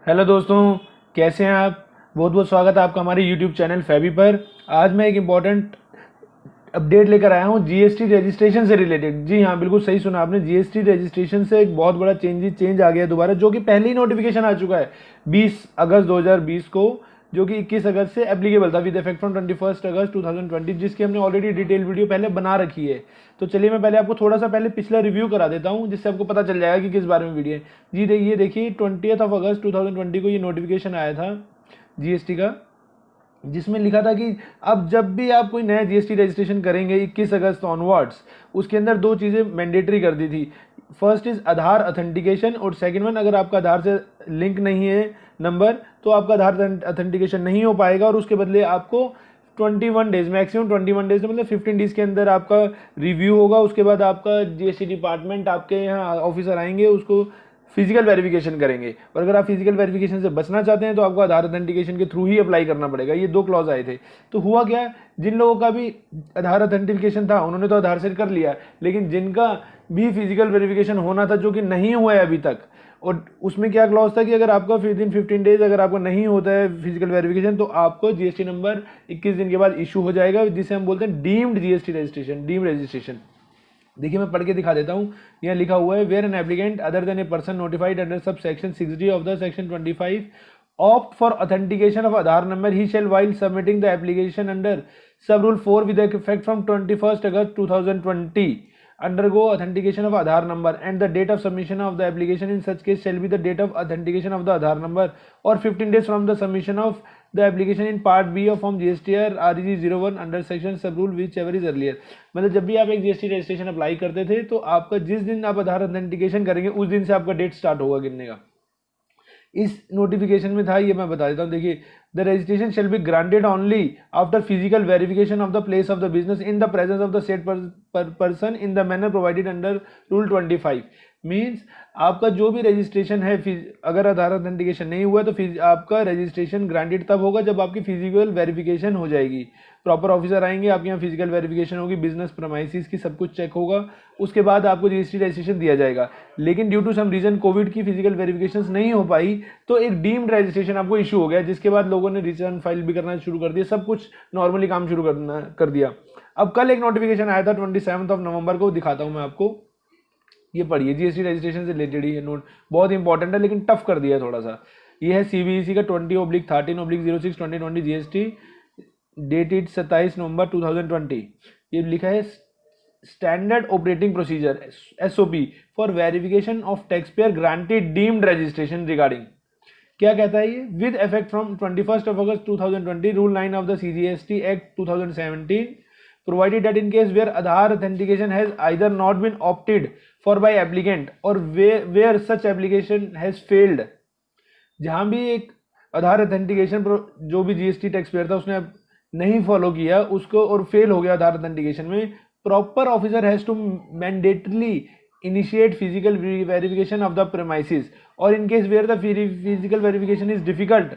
Hello दोस्तों, कैसे हैं आप। बहुत बहुत स्वागत है आपका हमारे यूट्यूब चैनल फैबी पर। आज मैं एक इम्पॉर्टेंट अपडेट लेकर आया हूं जीएसटी रजिस्ट्रेशन से रिलेटेड। जी हाँ, बिल्कुल सही सुना आपने। जीएसटी रजिस्ट्रेशन से एक बहुत बड़ा चेंज आ गया है दोबारा, जो कि पहले ही नोटिफिकेशन आ चुका है 20 अगस्त 2020 को, जो कि 21 अगस्त से एप्लीकेबल था विद इफेक्ट फ्रॉम 21 अगस्त 2020, जिसकी हमने ऑलरेडी डिटेल वीडियो पहले बना रखी है। तो चलिए मैं पहले आपको थोड़ा सा पहले पिछला रिव्यू करा देता हूँ, जिससे आपको पता चल जाएगा कि किस बारे में वीडियो है। जी देखिए 20 अगस्त 2020 को ये नोटिफिकेशन आया था जीएसटी का, जिसमें लिखा था कि अब जब भी आप कोई नया जीएसटी रजिस्ट्रेशन करेंगे 21 अगस्त ऑनवर्ड्स, उसके अंदर दो चीज़ें मैंडेटरी कर दी थी। फर्स्ट इज आधार अथेंटिकेशन, और सेकंड वन, अगर आपका आधार से लिंक नहीं है नंबर, तो आपका आधार अथेंटिकेशन नहीं हो पाएगा, और उसके बदले आपको 21 डेज, मैक्सिमम 21 डेज, मतलब 15 डेज के अंदर आपका रिव्यू होगा। उसके बाद आपका जीएसटी डिपार्टमेंट, आपके यहाँ ऑफिसर आएंगे, उसको फिजिकल वेरिफिकेशन करेंगे। और अगर आप फिजिकल वेरिफिकेशन से बचना चाहते हैं तो आपको आधार अथेंटिकेशन के थ्रू ही अप्लाई करना पड़ेगा। ये दो क्लॉज आए थे। तो हुआ क्या, जिन लोगों का भी आधार अथेंटिकेशन था उन्होंने तो आधार से कर लिया, लेकिन जिनका भी फिजिकल वेरिफिकेशन होना था, जो कि नहीं हुआ है अभी तक, और उसमें क्या क्लॉज था कि अगर आपका विद इन 15 डेज अगर आपको नहीं होता है फिजिकल वेरिफिकेशन, तो आपको जीएसटी नंबर 21 दिन के बाद इशू हो जाएगा, जिसे हम बोलते हैं deemed GST registration, deemed registration. देखिए मैं पढ़ के दिखा देता हूँ। यहाँ लिखा हुआ है, where an applicant other than a person notified under sub section 60 of the section 25 opt for authentication of Aadhaar number, he shall, while submitting the application under sub rule 4 with effect from 21st August 2020, undergo authentication of Aadhaar number, and the date of submission of the application in such case shall be the date of authentication of the Aadhaar number, or 15 days from the submission of the application in part B of form GSTR REG 01 under section sub rule whichever is earlier। मतलब जब भी आप एक GST registration apply करते थे, तो आपका जिस दिन आप आधार अथेंटिकेशन करेंगे उस दिन से आपका डेट स्टार्ट होगा गिनने का। इस नोटिफिकेशन में था, ये मैं बता देता हूँ। देखिए, the registration shall be granted only after physical verification of the place of the business in the presence of the set person in the manner provided under rule 25। Means आपका जो भी रजिस्ट्रेशन है, अगर आधार अथेंटिकेशन नहीं हुआ तो आपका registration granted तब होगा जब आपकी फिजिकल वेरिफिकेशन हो जाएगी। प्रॉपर ऑफिसर आएंगे, आपके यहाँ फिजिकल वेरिफिकेशन होगी, बिजनेस प्रमाइसिस की सब कुछ चेक होगा, उसके बाद आपको जीएसटी रजिस्ट्रेशन दिया जाएगा। लेकिन due to some reason covid की फिजिकल वेरिफिकेशन नहीं हो पाई, तो एक डीम्ड रजिस्ट्रेशन आपको इशू हो गया, जिसके बाद लोगों ने रिटर्न फाइल भी करना शुरू कर दिया, सब कुछ नॉर्मली काम शुरू कर दिया। अब कल एक नोटिफिकेशन आया था 27 नवंबर को, दिखाता हूँ मैं आपको। ये पढ़िए, जीएसटी रजिस्ट्रेशन से रिलेटेड ही है नोट, बहुत इंपॉर्टेंट है लेकिन टफ कर दिया है थोड़ा सा। ये है सीबीएसई का 20/13/06/2020 जीएसटी, डेटेड 27 नवंबर 2020। ये लिखा है, standard operating procedure SOP for verification of tax payer granted deemed registration regarding. क्या कहता है ये, with effect from 21 August 2020 rule 9 of the CGST act 2017 provided that in case where Aadhaar authentication has either not been opted for by applicant or where such application has failed, जहां भी एक आधार authentication जो भी GST tax payer था उसने नहीं follow किया उसको और फेल हो गया आधार अथेंटिकेशन में, proper officer has to mandatorily initiate physical verification of the premises, और in case where the physical verification is difficult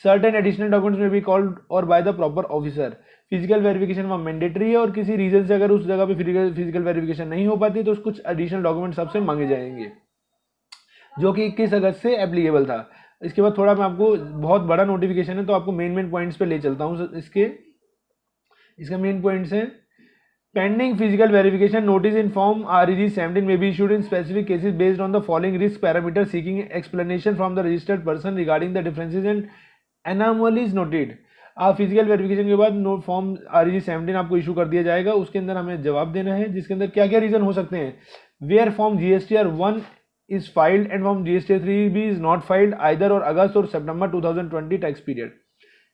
certain additional documents may be called for by the proper officer. Physical verification वहाँ mandatory है, और किसी reason से अगर उस जगह पे फिजिकल वेरिफिकेशन नहीं हो पाती तो कुछ एडिशनल डॉक्यूमेंट्स आपसे मांगे जाएंगे, जो कि 21 अगस्त से एप्लीकेबल था। इसके बाद थोड़ा मैं आपको, बहुत बड़ा नोटिफिकेशन है तो आपको मेन पॉइंट्स पे ले चलता हूँ। इसका मेन पॉइंट्स है, pending physical verification notice in form REG 17 में be issued in specific cases based on the following risk parameter seeking explanation from the registered person regarding the differences and anomalies noted. आप physical verification के बाद form REG 17 आपको issue कर दिया जाएगा, उसके अंदर हमें जवाब देना है, जिसके अंदर क्या क्या रीजन हो सकते हैं। Where form GSTR 1 is filed and form GSTR 3B is not filed either और अगस्त और सितंबर 2020 टैक्स पीरियड।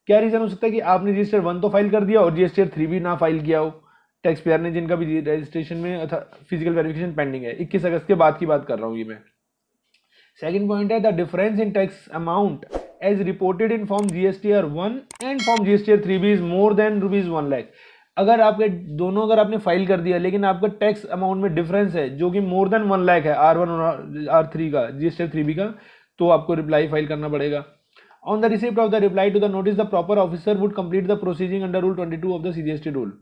क्या रीजन हो सकता है कि आपने GSTR 1 तो फाइल कर दिया और GSTR 3B ना फाइल किया हो टैक्स पेयर ने, जिनका भी रजिस्ट्रेशन में फिजिकल वेरिफिकेशन पेंडिंग है। 21 अगस्त के बाद की बात कर रहा हूँ ये मैं। सेकंड पॉइंट है, the difference in tax amount as reported in form GSTR 1 and form GSTR 3B is more than ₹1 lakh. अगर आपके दोनों अगर आपने फाइल कर दिया लेकिन आपका टैक्स अमाउंट में डिफरेंस है जो कि मोर देन 1 लाख है, R1 और R3 का, GSTR 3B का, तो आपको रिप्लाई फाइल करना पड़ेगा। On the receipt of the reply to the notice the proper officer would complete the proceeding under rule 22 of the CGST rule.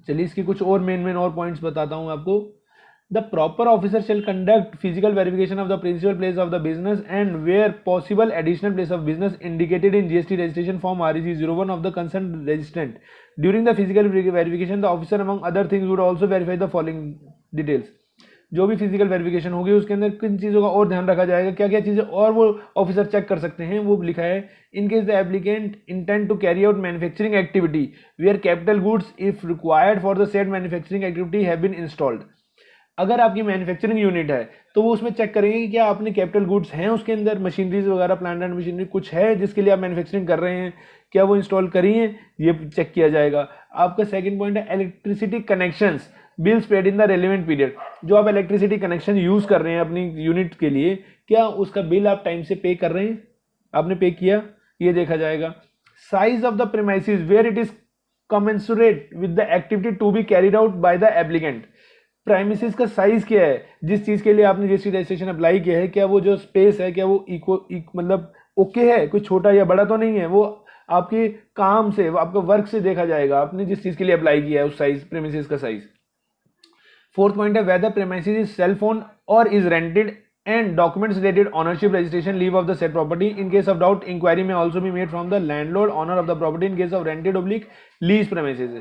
चलिए इसके कुछ और मेन और पॉइंट्स बताता हूँ आपको। The proper officer shall conduct physical verification of the principal place of the business and where possible additional place of business indicated in GST registration form REG 01 of the concerned registrant. During the physical verification, the officer among other things would also verify the following details. जो भी physical verification होगी उसके अंदर किन चीज़ों का और ध्यान रखा जाएगा, क्या क्या चीज़ें और वो ऑफिसर चेक कर सकते हैं, वो लिखा है. In case the applicant intend to carry out manufacturing activity where capital goods if required for the said manufacturing activity have been installed. अगर आपकी मैन्युफैक्चरिंग यूनिट है तो वो उसमें चेक करेंगे कि क्या आपने कैपिटल गुड्स हैं उसके अंदर, मशीनरीज वगैरह, प्लांट एंड मशीनरी कुछ है जिसके लिए आप मैन्युफैक्चरिंग कर रहे हैं, क्या वो इंस्टॉल करी हैं, ये चेक किया जाएगा. आपका सेकंड पॉइंट है electricity connections bills paid in the relevant period. जो आप इलेक्ट्रिसिटी कनेक्शन यूज कर रहे हैं अपनी यूनिट के लिए, क्या उसका बिल आप टाइम से पे कर रहे हैं, आपने पे किया, ये देखा जाएगा. Size of the premises where it is commensurate with the activity to be carried out by the applicant. प्राइमिसेस का साइज क्या है, जिस चीज के लिए आपने जीएसटी रजिस्ट्रेशन अप्लाई किया है, क्या वो जो स्पेस है क्या वो मतलब ओके है, कोई छोटा या बड़ा तो नहीं है, वो आपके काम से, आपका वर्क से देखा जाएगा, आपने जिस चीज के लिए अप्लाई किया है उस साइज, प्रीमिसेस का साइज. फोर्थ पॉइंट है whether premises is self owned or is rented and documents related ownership registration leave of the said property. In case of doubt, inquiry may also be made from the landlord owner of the property in case of rented oblique lease premises.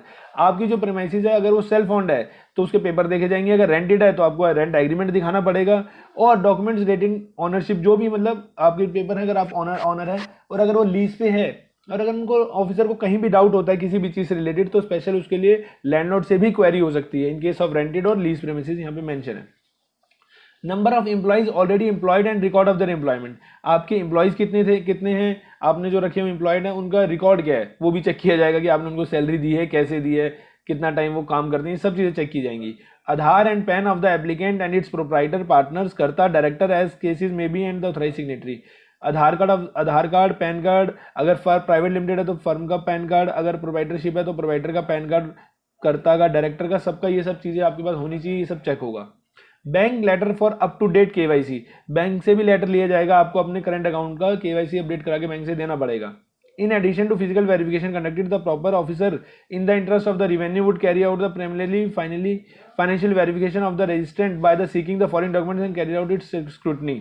आपकी जो premises है अगर वो self owned है तो उसके paper देखे जाएंगे, अगर रेंटेड है तो आपको रेंट एग्रीमेंट दिखाना पड़ेगा, और डॉक्यूमेंट्स रिलेटिंग ऑनरशिप जो भी मतलब आपके पेपर है, अगर आप ऑनर है और अगर वो लीज पे है और अगर उनको ऑफिसर को कहीं भी डाउट होता है किसी भी चीज से रिलेटेड तो स्पेशल उसके लिए लैंडलॉर्ड से भी क्वेरी हो सकती है इन केस ऑफ रेंटेड और लीज प्रेमिसेस यहाँ पे मेंशन है. Number of employees already employed and record of their employment. आपके एम्प्लॉइज कितने हैं, आपने जो रखे हुए एम्प्लॉयड है उनका रिकॉर्ड क्या है वो भी चेक किया जाएगा कि आपने उनको सैलरी दी है, कैसे दी है, कितना टाइम वो काम करते हैं, सब चीज़ें चेक की जाएंगी. Aadhaar and PAN of the applicant and its proprietor partners karta director as cases may be and the authorised signatory. Aadhaar card, PAN card, अगर प्राइवेट लिमिटेड है तो फर्म का पैन कार्ड, अगर प्रोप्राइटरशिप है तो प्रोप्राइटर का पैन कार्ड, कर्ता का, डायरेक्टर का, सबका ये सब चीज़ें आपके पास होनी चाहिए, ये सब चेक होगा. Bank letter for up to date KYC. Bank से भी लेटर लिया जाएगा, आपको अपने करंट अकाउंट का केवाईसी अपडेट करा के बैंक से देना पड़ेगा. In addition to physical verification conducted the proper officer in the interest of the revenue would carry out the preliminary financial verification of the registrant by the seeking the following documents and carry out its scrutiny.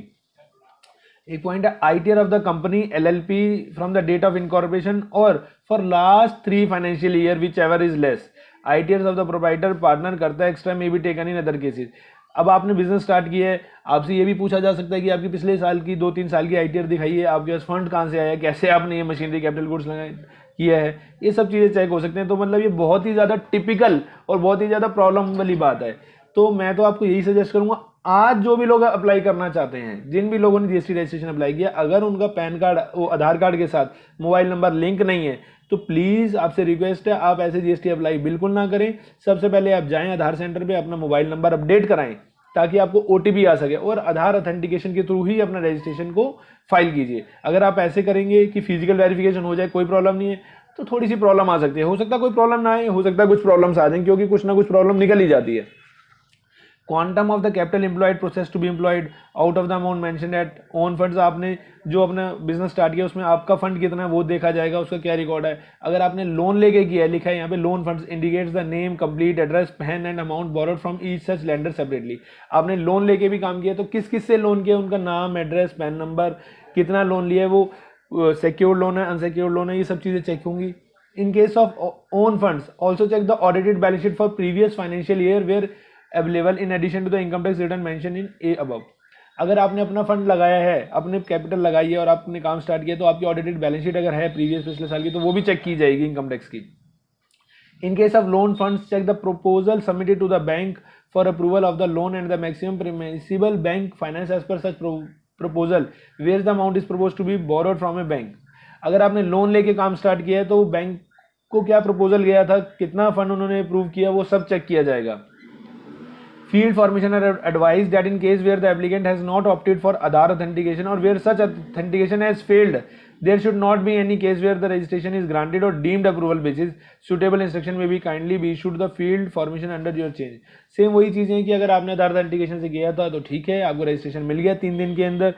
एक point है ITR of the company LLP from the date of incorporation or for last 3 financial year whichever is less. ITR of the proprietor partner karta extra may be taken in other cases. अब आपने business start किया है, आपसे ये भी पूछा जा सकता है कि आपकी पिछले साल की 2-3 साल की आईटीआर दिखाइए, आपके पास फंड कहाँ से आया, कैसे आपने ये मशीनरी कैपिटल गुड्स लगाए किया है, ये सब चीज़ें चेक हो सकते हैं. तो मतलब ये बहुत ही ज़्यादा टिपिकल और बहुत ही ज़्यादा प्रॉब्लम वाली बात है. तो मैं तो आपको यही सजेस्ट करूंगा, आज जो भी लोग अप्लाई करना चाहते हैं, जिन भी लोगों ने जीएसटी रजिस्ट्रेशन अप्लाई किया, अगर उनका पैन कार्ड वो आधार कार्ड के साथ मोबाइल नंबर लिंक नहीं है तो प्लीज़ आपसे रिक्वेस्ट है आप ऐसे जीएसटी अप्लाई बिल्कुल ना करें. सबसे पहले आप जाएं आधार सेंटर पे, अपना मोबाइल नंबर अपडेट कराएं ताकि आपको ओटीपी आ सके, और आधार ऑथेंटिकेशन के थ्रू ही अपना रजिस्ट्रेशन को फाइल कीजिए. अगर आप ऐसे करेंगे कि फिजिकल वेरिफिकेशन हो जाए, कोई प्रॉब्लम नहीं है, तो थोड़ी सी प्रॉब्लम आ सकती है. हो सकता है कोई प्रॉब्लम ना आए, हो सकता है कुछ प्रॉब्लम्स आ जाएं, क्योंकि कुछ ना कुछ प्रॉब्लम निकल ही जाती है. Quantum of the capital employed process to be employed out of the amount mentioned at own funds. आपने जो अपना बिजनेस स्टार्ट किया उसमें आपका फंड कितना है वो देखा जाएगा, उसका क्या रिकॉर्ड है. अगर आपने लोन लेके किया है, लिखा है यहाँ पे loan funds indicates the name, complete address, pan and amount borrowed from each such lender separately. आपने लोन लेके भी काम किया तो किस किस से लोन किया, उनका नाम, एड्रेस, पैन नंबर, कितना लोन लिया है, वो सिक्योर्ड लोन है, अनसिक्योर्ड लोन है, ये सब चीज़ें चेक होंगी. In case of own funds, also check the audited balance sheet for previous financial year where available in addition to the income tax return mentioned in A above. अगर आपने अपना fund लगाया है, अपने कैपिटल लगाई है और आपने काम स्टार्ट किया तो आपकी ऑडिटेड बैलेंस शीट अगर है प्रीवियस पिछले साल की तो वो भी चेक की जाएगी इनकम टैक्स की. In case of loan funds, check the proposal submitted to the bank for approval of the loan and the maximum permissible bank finance as per such proposal where the amount is proposed to be borrowed from a bank. अगर आपने loan लेके काम start किया है तो bank को क्या proposal गया था, कितना फंड उन्होंने अप्रूव किया, वो सब चेक किया जाएगा. Field formation are advised that in case where the applicant has not opted for Aadhaar authentication or where such authentication has failed, there should not be any case where the registration is granted or deemed approval basis. Suitable instruction may be kindly be issued the field formation under your change. Same वही चीज़ें हैं कि अगर आपने आधार authentication से किया था तो ठीक है, आपको रजिस्ट्रेशन मिल गया 3 दिन के अंदर.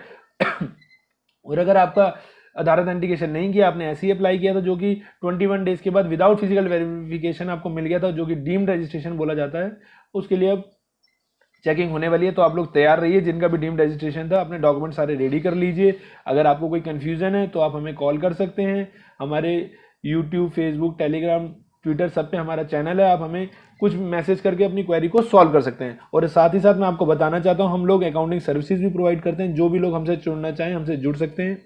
और अगर आपका आधार ऑथेंटिकेशन नहीं किया, आपने ऐसे ही अप्लाई किया था जो कि 21 डेज के बाद विदाउट फिजिकल वेरिफिकेशन आपको मिल गया था, जो कि डीम्ड रजिस्ट्रेशन बोला जाता है, उसके लिए अब चेकिंग होने वाली है, तो आप लोग तैयार रहिए। जिनका भी डीम्ड रजिस्ट्रेशन था अपने डॉक्यूमेंट सारे रेडी कर लीजिए। अगर आपको कोई कन्फ्यूज़न है तो आप हमें कॉल कर सकते हैं। हमारे यूट्यूब, फेसबुक, टेलीग्राम, ट्विटर सब पे हमारा चैनल है, आप हमें कुछ मैसेज करके अपनी क्वेरी को सॉल्व कर सकते हैं। और साथ ही साथ मैं आपको बताना चाहता हूँ, हम लोग अकाउंटिंग सर्विसेज भी प्रोवाइड करते हैं। जो भी लोग हमसे जुड़ना चाहें हमसे जुड़ सकते हैं।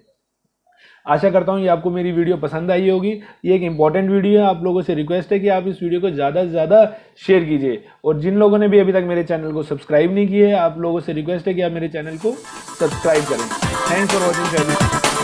आशा करता हूँ ये आपको मेरी वीडियो पसंद आई होगी। ये एक इंपॉर्टेंट वीडियो है, आप लोगों से रिक्वेस्ट है कि आप इस वीडियो को ज़्यादा से ज़्यादा शेयर कीजिए। और जिन लोगों ने भी अभी तक मेरे चैनल को सब्सक्राइब नहीं किए, आप लोगों से रिक्वेस्ट है कि आप मेरे चैनल को सब्सक्राइब करें। Thanks for watching.